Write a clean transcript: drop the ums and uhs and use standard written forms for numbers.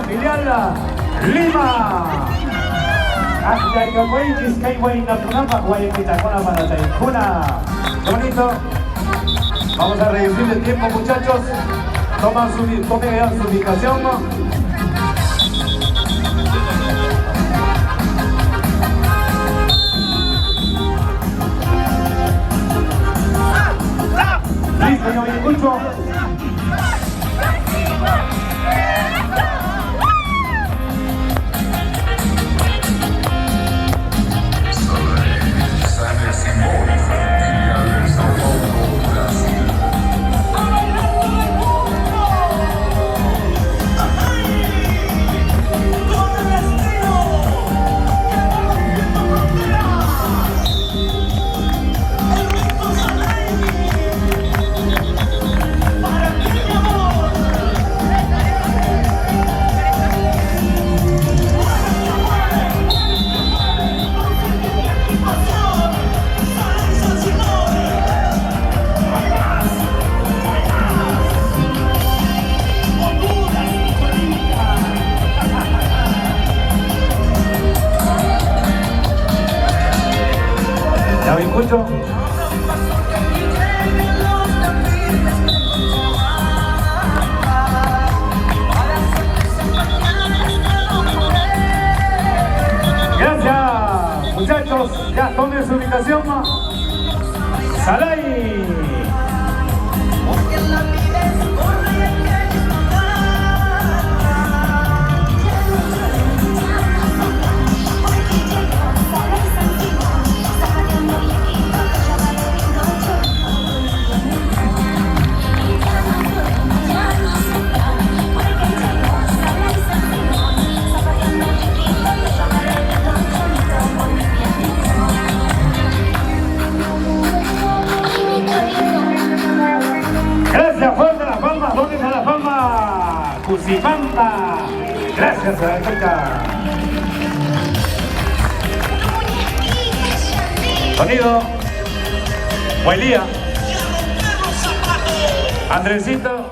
filial Lima. Qué bonito. Vamos a reducir el tiempo, muchachos. Tomen ya su ubicación. Listo, yo me escucho. ¿Ya me escucho? Gracias, muchachos. Ya tomen su ubicación. Salay. Gracias, fuerte las palmas, ¿dónde está la palma? Cusipanta. Gracias, Arquita. Sonido. Buen día. Andresito.